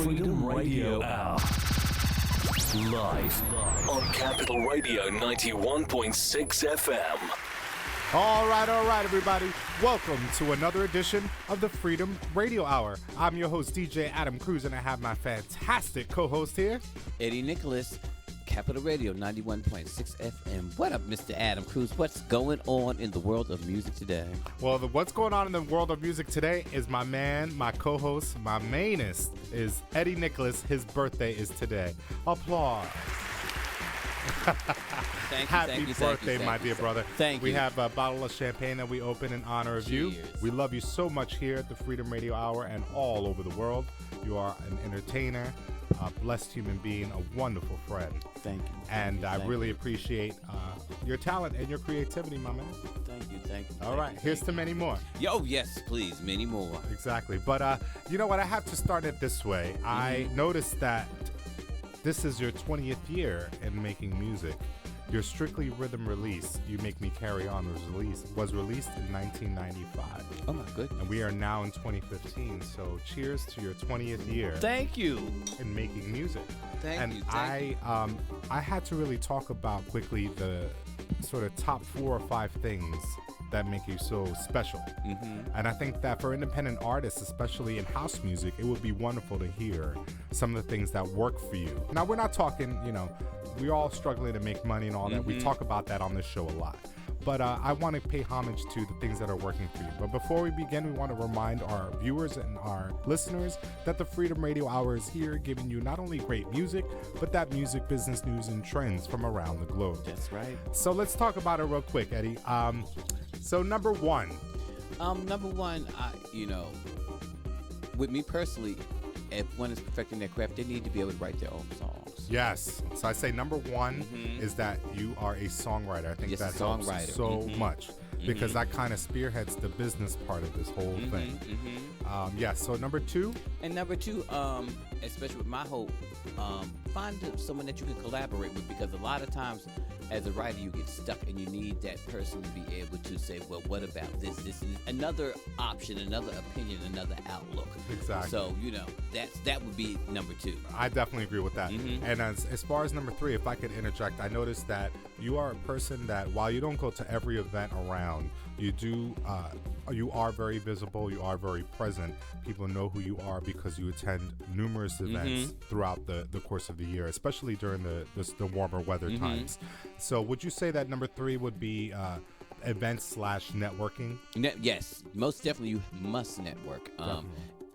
Freedom Radio Hour. Live on Capital Radio 91.6 FM. All right, everybody. Welcome to another edition of the Freedom Radio Hour. I'm your host, DJ Adam Cruz, and I have my fantastic co-host here, Eddie Nicholas, Capital Radio 91.6 FM. What up, Mr. Adam Cruz? What's going on in the world of music today? Well, what's going on in the world of music today is my man, my co-host, my mainest is Eddie Nicholas. His birthday is today. Applause. Happy birthday, my dear brother. Thank you. We have a bottle of champagne that we open in honor of you. We love you so much here at the Freedom Radio Hour and all over the world. You are an entertainer, a blessed human being, a wonderful friend. Thank you. And I really appreciate your talent and your creativity, my man. Thank you. All right, here's to many more. Yo, yes, please, many more. Exactly. But you know what? I have to start it this way. Mm-hmm. I noticed that this is your 20th year in making music. Your Strictly Rhythm release, You Make Me Carry On, was released in 1995. Oh, my goodness. And we are now in 2015, so cheers to your 20th year. Thank you. In making music. Thank you. I had to really talk about quickly the sort of top 4 or 5 things that make you so special. Mm-hmm. And I think that for independent artists, especially in house music, it would be wonderful to hear some of the things that work for you. Now, we're not talking, we're all struggling to make money and all that. We talk about that on this show a lot. But I want to pay homage to the things that are working for you. But before we begin, we want to remind our viewers and our listeners that the Freedom Radio Hour is here giving you not only great music, but that music, business news, and trends from around the globe. That's right. So let's talk about it real quick, Eddie. So number one. With me personally, if one is perfecting their craft, they need to be able to write their own songs. Yes. So I say number one is that you are a songwriter. I think that helps so much because that kind of spearheads the business part of this whole thing. Yes. So number two. And number two, especially with my hope, find someone that you can collaborate with, because a lot of times as a writer you get stuck and you need that person to be able to say, well, what about this is another option, another opinion, another outlook. Exactly. So that would be number two. I definitely agree with that. And as far as number three, if I could interject, I noticed that you are a person that while you don't go to every event around, you are very visible, you are very present. People know who you are because you attend numerous events throughout the course of the year, especially during the warmer weather times. So would you say that number three would be events/networking? Yes, most definitely you must network.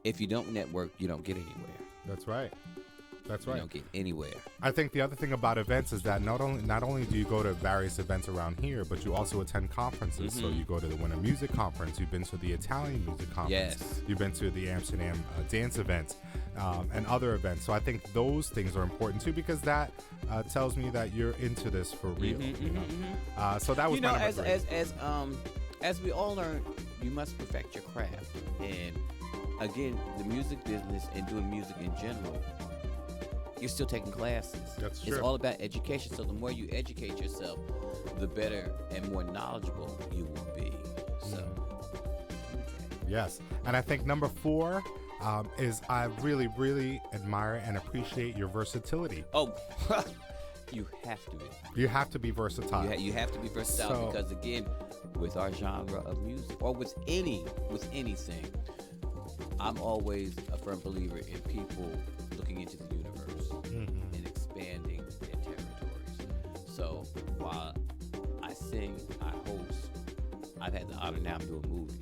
If you don't network, you don't get anywhere. That's right. You don't get anywhere. I think the other thing about events is that not only do you go to various events around here, but you also attend conferences. So you go to the Winter Music Conference, you've been to the Italian Music Conference, you've been to the Amsterdam Dance events, and other events. So I think those things are important too, because that tells me that you're into this for real. So that was my number three. As we all learn, you must perfect your craft. And again, the music business and doing music in general, you're still taking classes. That's true. It's all about education. So the more you educate yourself, the better and more knowledgeable you will be. So, yes. And I think number four is I really, really admire and appreciate your versatility. Oh, you have to be. You have to be versatile. You have to be versatile because, again, with our genre of music or with anything, I'm always a firm believer in people looking into the universe and expanding their territories. So while I sing, I host, I've had the honor now of doing movies.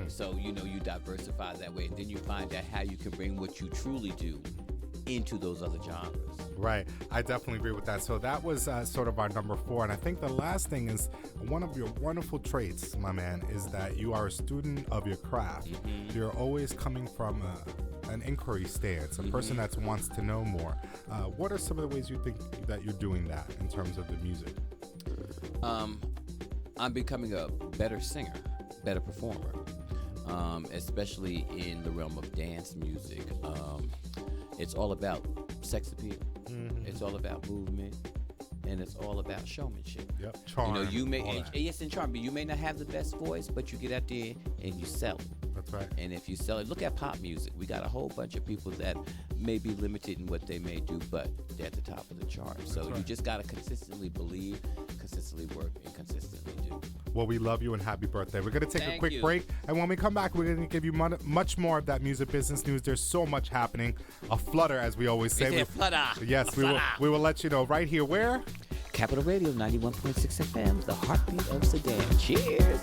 So, you diversify that way. And then you find out how you can bring what you truly do into those other genres. Right. I definitely agree with that. So that was sort of our number four. And I think the last thing is one of your wonderful traits, my man, is that you are a student of your craft. You're always coming from an inquiry stance, a person that wants to know more. What are some of the ways you think that you're doing that in terms of the music? I'm becoming a better singer, better performer, especially in the realm of dance music. It's all about sex appeal. It's all about movement, and it's all about showmanship. Yep, charm. Yes, and charm. But you may not have the best voice, but you get out there and you sell it. That's right. And if you sell it, look at pop music. We got a whole bunch of people that may be limited in what they may do, but they're at the top of the chart. So you just got to consistently believe, consistently work, and consistently do. Well, we love you and happy birthday. We're going to take a quick break. And when we come back, we're going to give you much more of that music business news. There's so much happening. A flutter, as we always say. A flutter. Yes, we will let you know right here. Where? Capital Radio 91.6 FM, the heartbeat of Sudan. Cheers.